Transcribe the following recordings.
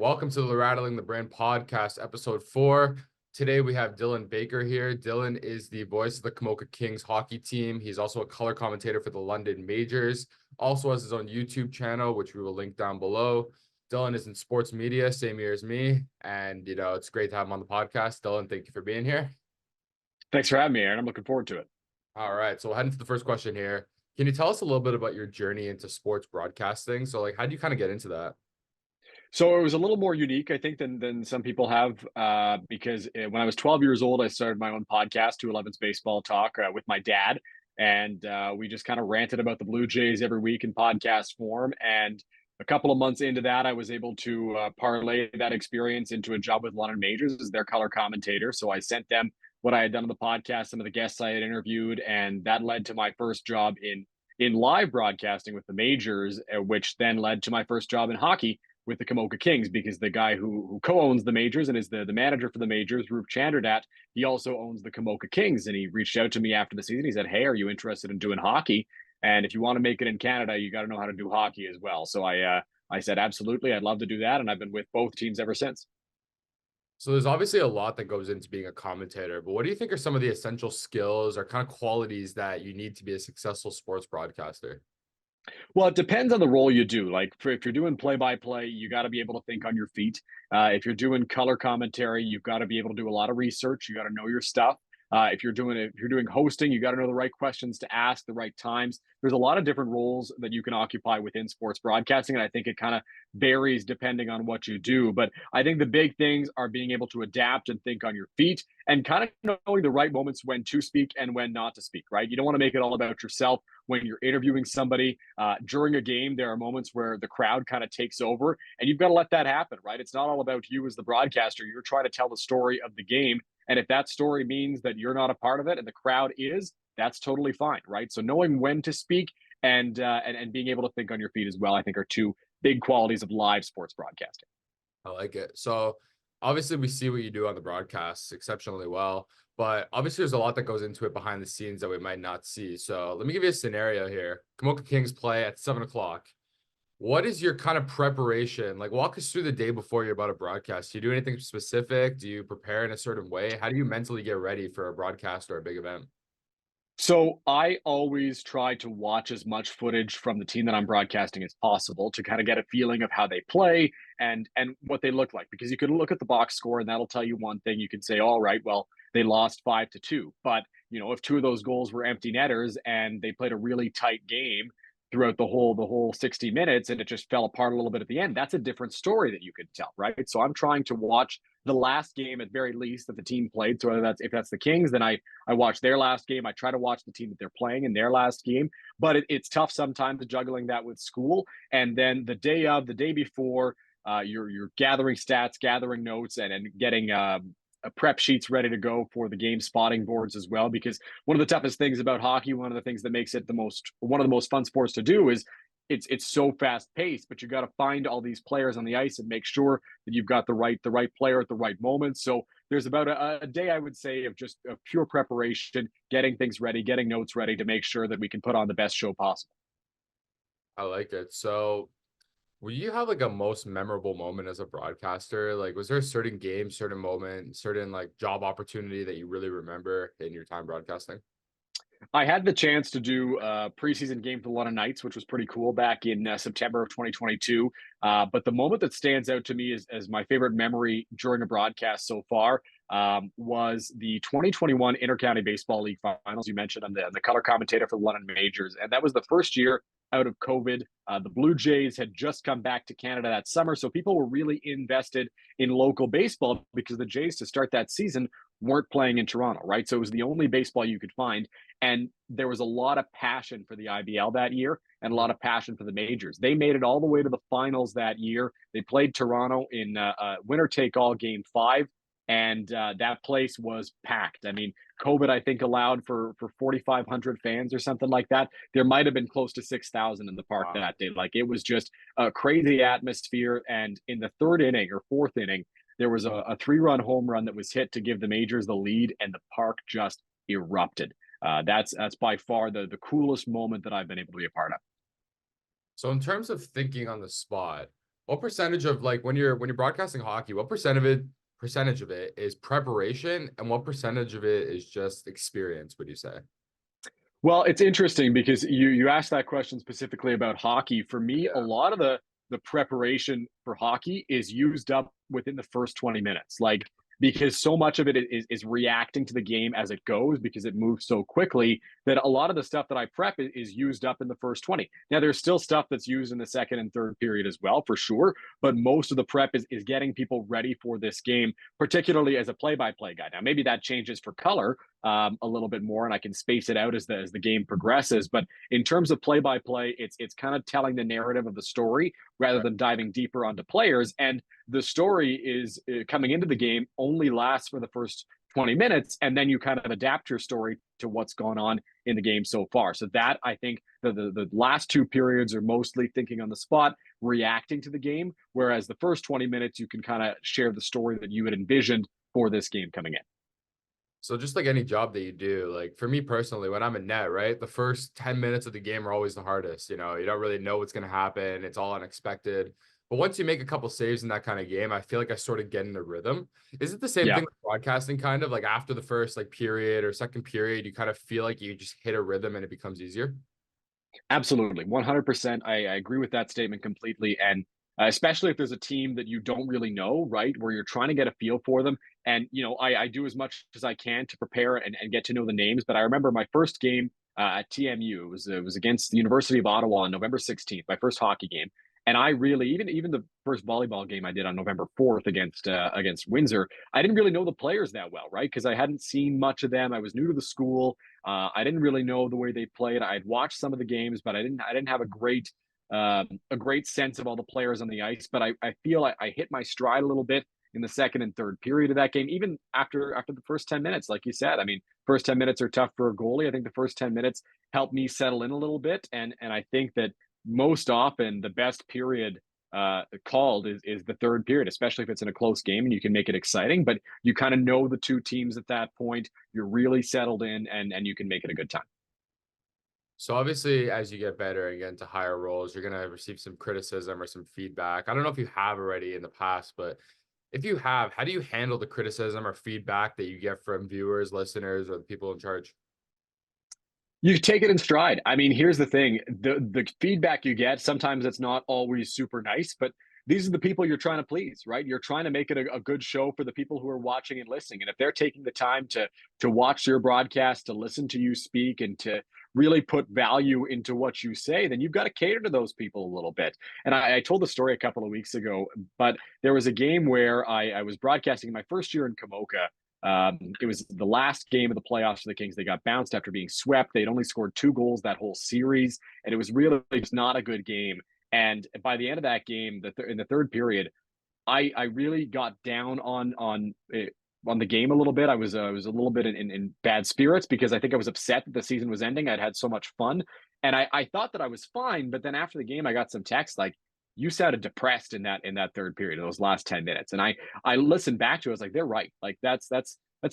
Welcome to the Rattling the Brand podcast, episode 4. Today we have Dylan Baker here. Dylan is the voice of the Camoka Kings hockey team. He's also a color commentator for the London Majors. Also has his own YouTube channel, which we will link down below. Dylan is in sports media, same year as me. And, it's great to have him on the podcast. Dylan, thank you for being here. Thanks for having me, Aaron. I'm looking forward to it. All right, so we'll head into the first question here. Can you tell us a little bit about your journey into sports broadcasting? So, how do you kind of get into that? So it was a little more unique, I think, than some people have, because when I was 12 years old, I started my own podcast, 211's Baseball Talk, with my dad, and we just kind of ranted about the Blue Jays every week in podcast form. And a couple of months into that, I was able to parlay that experience into a job with London Majors as their color commentator. So I sent them what I had done on the podcast, some of the guests I had interviewed, and that led to my first job in live broadcasting with the Majors, which then led to my first job in hockey with the Camoka Kings, because the guy who co-owns the Majors and is the manager for the Majors, Rup Chandradat, he also owns the Camoka Kings. And he reached out to me after the season. He said, "Hey, are you interested in doing hockey? And if you want to make it in Canada, you got to know how to do hockey as well." So I said, absolutely, I'd love to do that. And I've been with both teams ever since. So there's obviously a lot that goes into being a commentator, but what do you think are some of the essential skills or kind of qualities that you need to be a successful sports broadcaster? Well, it depends on the role you do. If you're doing play-by-play, you got to be able to think on your feet. If you're doing color commentary, you've got to be able to do a lot of research. You got to know your stuff. If you're doing hosting, you got to know the right questions to ask, the right times. There's a lot of different roles that you can occupy within sports broadcasting, and I think it kind of varies depending on what you do. But I think the big things are being able to adapt and think on your feet, and kind of knowing the right moments when to speak and when not to speak. Right? You don't want to make it all about yourself when you're interviewing somebody. During a game, there are moments where the crowd kind of takes over, and you've got to let that happen. Right? It's not all about you as the broadcaster. You're trying to tell the story of the game, and if that story means that you're not a part of it and the crowd is, that's totally fine, right? So knowing when to speak and being able to think on your feet as well, I think, are two big qualities of live sports broadcasting. I like it. So obviously we see what you do on the broadcasts exceptionally well, but obviously there's a lot that goes into it behind the scenes that we might not see. So let me give you a scenario here. Camoka Kings play at 7 o'clock. What is your kind of preparation? Walk us through the day before you're about to broadcast. Do you do anything specific? Do you prepare in a certain way? How do you mentally get ready for a broadcast or a big event? So I always try to watch as much footage from the team that I'm broadcasting as possible to kind of get a feeling of how they play and what they look like. Because you could look at the box score and that'll tell you one thing. You can say, all right, well, they lost 5-2. But if two of those goals were empty netters and they played a really tight game throughout the whole 60 minutes and it just fell apart a little bit at the end, that's a different story that you could tell, right? So I'm trying to watch the last game at very least that the team played. So if that's the Kings, then I watch their last game. I try to watch the team that they're playing in their last game, but it's tough sometimes juggling that with school. And then the day before, you're gathering stats, gathering notes, and getting prep sheets ready to go for the game, spotting boards as well. Because one of the toughest things about hockey, one of the things that makes it one of the most fun sports to do is it's so fast paced, but you got to find all these players on the ice and make sure that you've got the right player at the right moment. So there's about a day, I would say, of just a pure preparation, getting things ready, getting notes ready to make sure that we can put on the best show possible. I like it. So will you have a most memorable moment as a broadcaster? Was there a certain game, certain moment, certain job opportunity that you really remember in your time broadcasting? I had the chance to do a preseason game for the London Knights, which was pretty cool back in September of 2022. But the moment that stands out to me as my favorite memory during a broadcast so far was the 2021 Intercounty Baseball League Finals. You mentioned I'm the color commentator for the London Majors, and that was the first year out of COVID. The Blue Jays had just come back to Canada that summer, so people were really invested in local baseball because the Jays, to start that season, weren't playing in Toronto, right? So it was the only baseball you could find. And there was a lot of passion for the IBL that year and a lot of passion for the majors. They made it all the way to the finals that year. They played Toronto in winner take all game 5. And that place was packed. I mean, COVID, I think, allowed for 4,500 fans or something like that. There might have been close to 6,000 in the park that day. It was just a crazy atmosphere. And in the third inning or fourth inning, there was a 3-run home run that was hit to give the Majors the lead, and the park just erupted. That's by far the coolest moment that I've been able to be a part of. So in terms of thinking on the spot, What percentage of like when you're broadcasting hockey, what percentage of it is preparation and what percentage of it is just experience, would you say? Well, it's interesting because you asked that question specifically about hockey. For me, a Yeah. lot of the preparation for hockey is used up within the first 20 minutes. Like because so much of it is reacting to the game as it goes because it moves so quickly that a lot of the stuff that I prep is used up in the first 20. Now there's still stuff that's used in the second and third period as well, for sure, but most of the prep is getting people ready for this game, particularly as a play-by-play guy. Now maybe that changes for color, a little bit more, and I can space it out as the game progresses. But in terms of play by play, it's kind of telling the narrative of the story rather Right. than diving deeper onto players. And the story is coming into the game only lasts for the first 20 minutes, and then you kind of adapt your story to what's gone on in the game so far. So that I think the last two periods are mostly thinking on the spot, reacting to the game, whereas the first 20 minutes you can kind of share the story that you had envisioned for this game coming in. So just like any job that you do, like for me personally, when I'm in net, right, the first 10 minutes of the game are always the hardest. You don't really know what's going to happen. It's all unexpected. But once you make a couple saves in that kind of game, I feel like I sort of get in the rhythm. Is it the same Yeah. thing with broadcasting kind of like after the first like period or second period, you kind of feel like you just hit a rhythm and it becomes easier? Absolutely, 100%. I agree with that statement completely, and especially if there's a team that you don't really know, right, where you're trying to get a feel for them. And I do as much as I can to prepare and get to know the names. But I remember my first game at TMU. It was against the University of Ottawa on November 16th, my first hockey game. And I really even the first volleyball game I did on November 4th against Windsor, I didn't really know the players that well, right? Because I hadn't seen much of them. I was new to the school. I didn't really know the way they played. I had watched some of the games, but I didn't have a great sense of all the players on the ice. But I feel I hit my stride a little bit in the second and third period of that game, even after the first 10 minutes, like you said. I mean, first 10 minutes are tough for a goalie. I think the first 10 minutes helped me settle in a little bit, and I think that most often the best period called is the third period, especially if it's in a close game and you can make it exciting. But you kind of know the two teams at that point. You're really settled in, and you can make it a good time. So obviously, as you get better and get into higher roles, you're gonna receive some criticism or some feedback. I don't know if you have already in the past, but if you have, how do you handle the criticism or feedback that you get from viewers, listeners, or the people in charge? You take it in stride. I mean, here's the thing: the feedback you get sometimes it's not always super nice, but these are the people you're trying to please, right? You're trying to make it a good show for the people who are watching and listening. And if they're taking the time to watch your broadcast, to listen to you speak, and to really put value into what you say, then you've got to cater to those people a little bit. And I told the story a couple of weeks ago, but there was a game where I was broadcasting in my first year in Kamoka. It was the last game of the playoffs for the Kings. They got bounced after being swept. They'd only scored 2 goals that whole series, and it was really just not a good game. And by the end of that game, in the third period, I really got down on the game a little bit. I was a little bit in bad spirits because I think I was upset that the season was ending. I'd had so much fun, and I thought that I was fine. But then after the game, I got some text like, "You sounded depressed in that third period, those last 10 minutes." And I listened back to it. I was like, "They're right. Like that's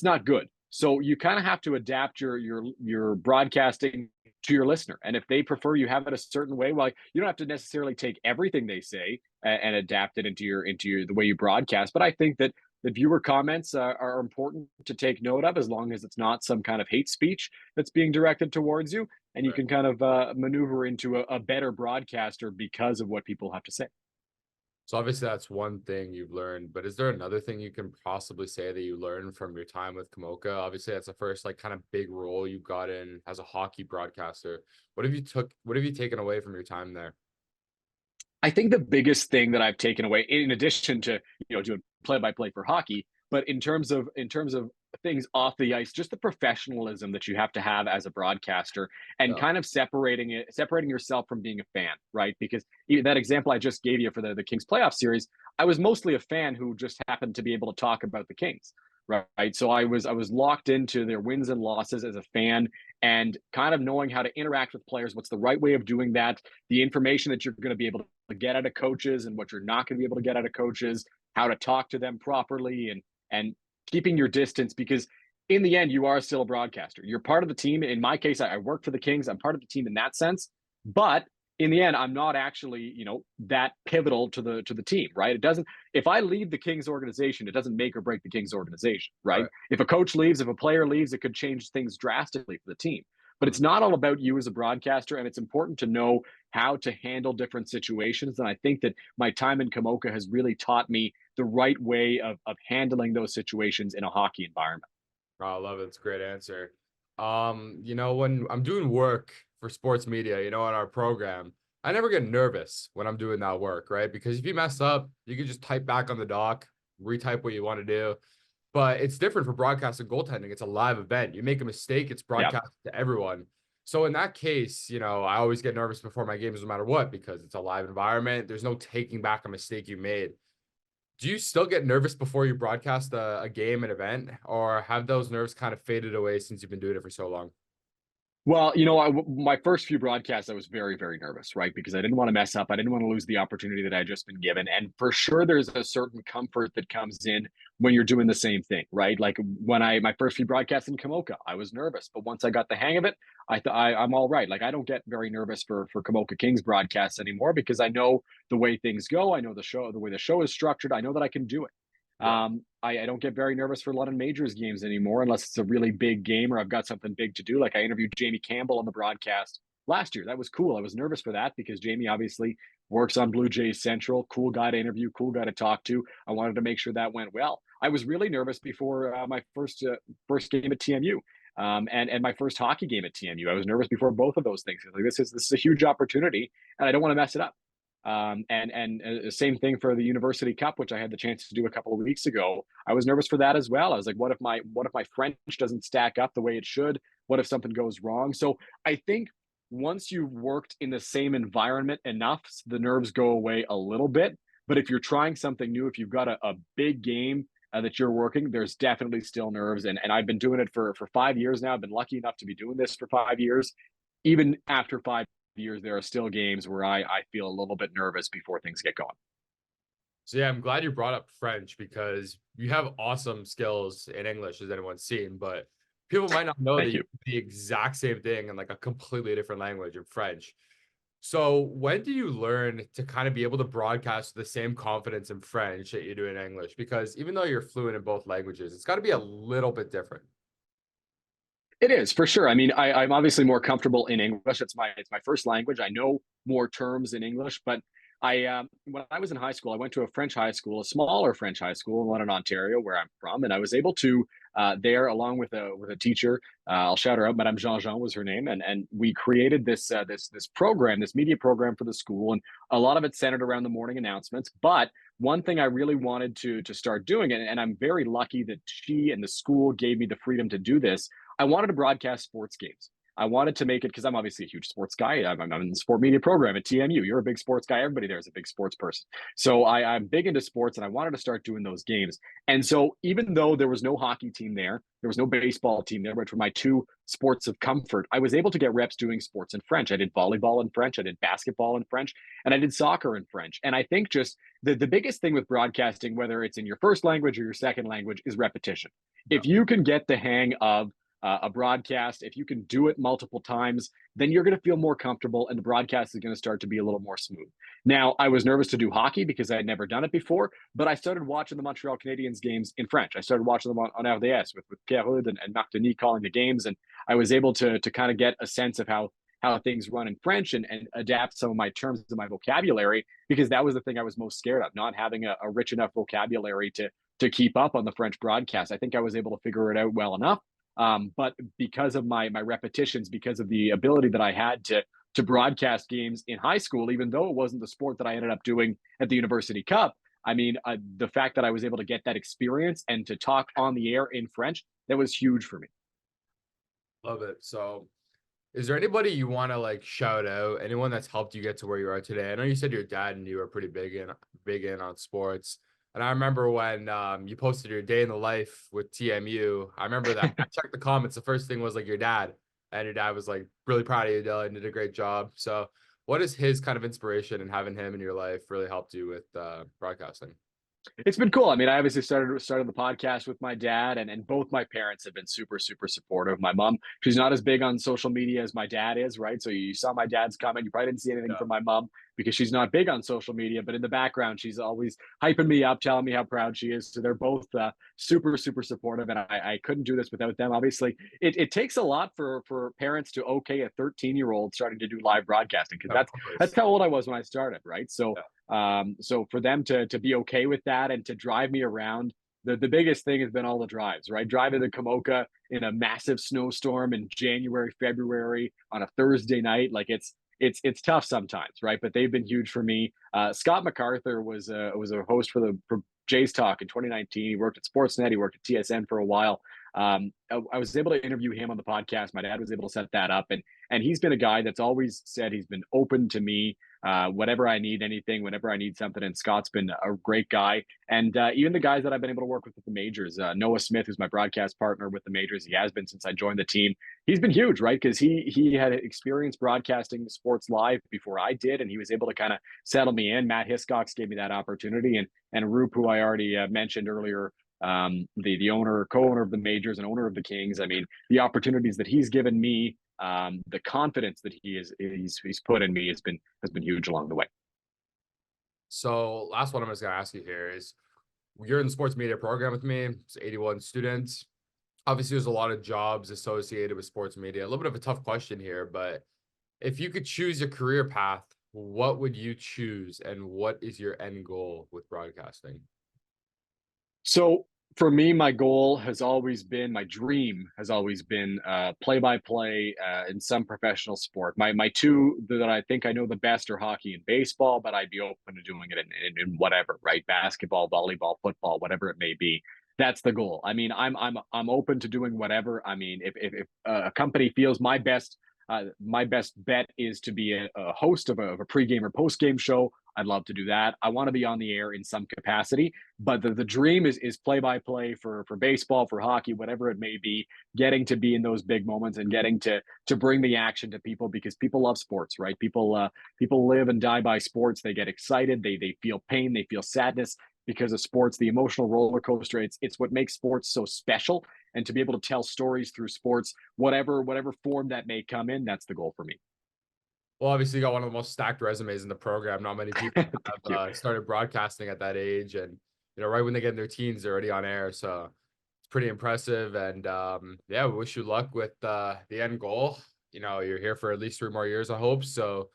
not good." So you kind of have to adapt your broadcasting to your listener. And if they prefer you have it a certain way, well, you don't have to necessarily take everything they say and adapt it into your the way you broadcast. But I think that the viewer comments are important to take note of as long as it's not some kind of hate speech that's being directed towards you, and you Right. can kind of maneuver into a better broadcaster because of what people have to say. So obviously that's one thing you've learned, but is there another thing you can possibly say that you learned from your time with Kamoka? Obviously, that's the first like kind of big role you got in as a hockey broadcaster. What have you taken away from your time there? I think the biggest thing that I've taken away, in addition to doing play by play for hockey, but in terms of things off the ice, just the professionalism that you have to have as a broadcaster, and Yeah. kind of separating yourself from being a fan, right? Because that example I just gave you for the Kings playoff series, I was mostly a fan who just happened to be able to talk about the Kings. Right. So I was locked into their wins and losses as a fan, and kind of knowing how to interact with players, what's the right way of doing that, the information that you're going to be able to get out of coaches and what you're not going to be able to get out of coaches, how to talk to them properly, and keeping your distance, because in the end you are still a broadcaster. You're part of the team. In my case, I work for the Kings. I'm part of the team in that sense, but in the end, I'm not actually, that pivotal to the team, right? It doesn't. If I leave the Kings organization, it doesn't make or break the Kings organization, right? Right. If a coach leaves, if a player leaves, it could change things drastically for the team. But it's Mhm. not all about you as a broadcaster, and it's important to know how to handle different situations. And I think that my time in Kamoka has really taught me the right way of handling those situations in a hockey environment. Oh, I love it. It's a great answer. When I'm doing work for sports media, on our program, I never get nervous when I'm doing that work, right? Because if you mess up, you can just type back on the doc, retype what you want to do. But it's different for broadcast and goaltending. It's a live event. You make a mistake, it's Yeah. broadcast to everyone. So in that case, I always get nervous before my games no matter what because it's a live environment. There's no taking back a mistake you made. Do you still get nervous before you broadcast a game, an event, or have those nerves kind of faded away since you've been doing it for so long? Well, my first few broadcasts, I was very, very nervous, right? Because I didn't want to mess up. I didn't want to lose the opportunity that I just been given. And for sure, there's a certain comfort that comes in when you're doing the same thing, right? Like when my first few broadcasts in Kamoka, I was nervous, but once I got the hang of it, I thought I'm all right. Like I don't get very nervous for Kamoka Kings broadcasts anymore because I know the way things go. I know the way the show is structured. I know that I can do it. Yeah. I don't get very nervous for London Majors games anymore unless it's a really big game or I've got something big to do. Like I interviewed Jamie Campbell on the broadcast last year. That was cool. I was nervous for that because Jamie obviously works on Blue Jays Central. Cool guy to interview, cool guy to talk to. I wanted to make sure that went well. I was really nervous before my first game at TMU. And my first hockey game at TMU. I was nervous before both of those things. Like this is a huge opportunity, and I don't want to mess it up. And same thing for the University Cup, which I had the chance to do a couple of weeks ago. I was nervous for that as well. I was like, what if my French doesn't stack up the way it should? What if something goes wrong? So I think once you've worked in the same environment enough, the nerves go away a little bit. But if you're trying something new, if you've got a big game that you're working, there's definitely still nerves. And I've been doing it for 5 years now. I've been lucky enough to be doing this for 5 years. Even after 5 years, there are still games where I feel a little bit nervous before things get going. So yeah, I'm glad you brought up French because you have awesome skills in English, as anyone's seen, but people might not know that Thank you you. do the exact same thing in like a completely different language in French. So when do you learn to kind of be able to broadcast with the same confidence in French that you do in English? Because even though you're fluent in both languages, it's got to be a little bit different. It is for sure. I mean, I'm obviously more comfortable in English. It's my first language. I know more terms in English, but when I was in high school, I went to a French high school, a smaller French high school in London, Ontario, where I'm from, and I was able to there, along with a teacher. I'll shout her out. Madame Jean Jean was her name, and we created this program, this media program for the school, and a lot of it centered around the morning announcements. But one thing I really wanted to start doing, and I'm very lucky that she and the school gave me the freedom to do this. I wanted to broadcast sports games. I wanted to make it because I'm obviously a huge sports guy. I'm in the sport media program at TMU. You're a big sports guy. Everybody there is a big sports person. So I'm big into sports and I wanted to start doing those games. And so even though there was no hockey team there was no baseball team there, which were my two sports of comfort, I was able to get reps doing sports in French. I did volleyball in French. I did basketball in French. And I did soccer in French. And I think just the biggest thing with broadcasting, whether it's in your first language or your second language, is repetition. Yeah. If you can get the hang of a broadcast, if you can do it multiple times, then you're going to feel more comfortable and the broadcast is going to start to be a little more smooth. Now, I was nervous to do hockey because I had never done it before, but I started watching the Montreal Canadiens games in French. I started watching them on RDS with Pierre Hood and Marc Denis calling the games, and I was able to kind of get a sense of how things run in French and adapt some of my terms and my vocabulary because that was the thing I was most scared of, not having a rich enough vocabulary to keep up on the French broadcast. I think I was able to figure it out well enough. But because of my repetitions, because of the ability that I had to broadcast games in high school, even though it wasn't the sport that I ended up doing at the University Cup, I mean, the fact that I was able to get that experience and to talk on the air in French, that was huge for me. Love it. So is there anybody you want to like shout out? Anyone that's helped you get to where you are today? I know you said your dad and you were pretty big in on sports. And I remember when you posted your day in the life with TMU. I remember that I checked the comments. The first thing was like your dad, and your dad was like really proud of you, Dylan. Did a great job. So, what is his kind of inspiration and having him in your life really helped you with broadcasting? It's been cool. I mean, I obviously started the podcast with my dad, and both my parents have been super super supportive. My mom, she's not as big on social media as my dad is, right? So you saw my dad's comment. You probably didn't see anything Yeah. from my mom because she's not big on social media, but in the background, she's always hyping me up, telling me how proud she is. So they're both super super supportive, and I couldn't do this without them. Obviously, it takes a lot for parents to okay a 13-year-old starting to do live broadcasting because Of that's course. how old I was when I started, right? So Yeah. so for them to be okay with that and to drive me around, the biggest thing has been all the drives, right? Driving to Kamoka in a massive snowstorm in January, February on a Thursday night, like it's tough sometimes, right? But they've been huge for me. Scott MacArthur was a host for Jay's Talk in 2019. He worked at Sportsnet. He worked at TSN for a while. I was able to interview him on the podcast. My dad was able to set that up, and he's been a guy that's always said he's been open to me whenever I need anything, whenever I need something. And Scott's been a great guy. And even the guys that I've been able to work with at the majors, Noah Smith, who's my broadcast partner with the majors, he has been since I joined the team. He's been huge, right? Because he had experience broadcasting sports live before I did, and he was able to kind of settle me in. Matt Hiscox gave me that opportunity, and Roop, who I already mentioned earlier, the owner, co-owner of the majors and owner of the Kings. I mean, the opportunities that he's given me, the confidence that he's put in me has been huge along the way. So last one I'm just gonna ask you here is you're in the sports media program with me. It's 81 students. Obviously, there's a lot of jobs associated with sports media. A little bit of a tough question here, but if you could choose your career path, what would you choose and what is your end goal with broadcasting? So for me, my goal has always been, my dream has always been play-by-play in some professional sport. My two that I think I know the best are hockey and baseball, but I'd be open to doing it in whatever, right? Basketball, volleyball, football, whatever it may be. That's the goal. I mean, I'm open to doing whatever. I mean, if a company feels my best bet is to be a host of a pregame or postgame show. I'd love to do that. I want to be on the air in some capacity, but the dream is play by play for baseball, for hockey, whatever it may be. Getting to be in those big moments and getting to bring the action to people because people love sports, right? People live and die by sports. They get excited. They feel pain. They feel sadness because of sports. The emotional roller coaster. It's what makes sports so special. And to be able to tell stories through sports, whatever form that may come in, that's the goal for me. Well, obviously, you got one of the most stacked resumes in the program. Not many people Thank have you. started broadcasting at that age, and right when they get in their teens, they're already on air. So it's pretty impressive. And yeah, we wish you luck with the end goal. You're here for at least 3 more years, I hope. So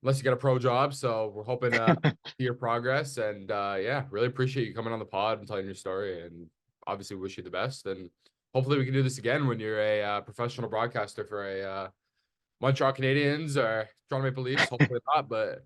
unless you get a pro job, so we're hoping to see your progress. And yeah, really appreciate you coming on the pod and telling your story. And obviously, wish you the best. And hopefully, we can do this again when you're a professional broadcaster for a Montreal Canadiens or Toronto Maple Leafs. Hopefully not, but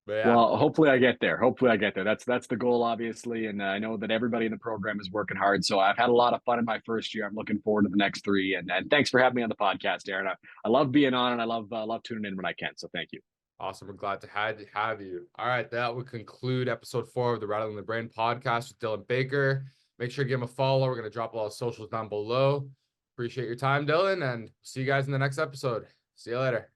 yeah, Well, hopefully I get there. Hopefully I get there. That's the goal, obviously, and I know that everybody in the program is working hard. So I've had a lot of fun in my first year. I'm looking forward to the next three. And thanks for having me on the podcast, Aaron. I love being on, and I love tuning in when I can. So thank you. awesome. We're glad to have you. All right, that would conclude episode 4 of the Rattling the Brain podcast with Dylan Baker. Make sure you give him a follow. We're gonna drop all the socials down below. Appreciate your time, Dylan, and see you guys in the next episode. See you later.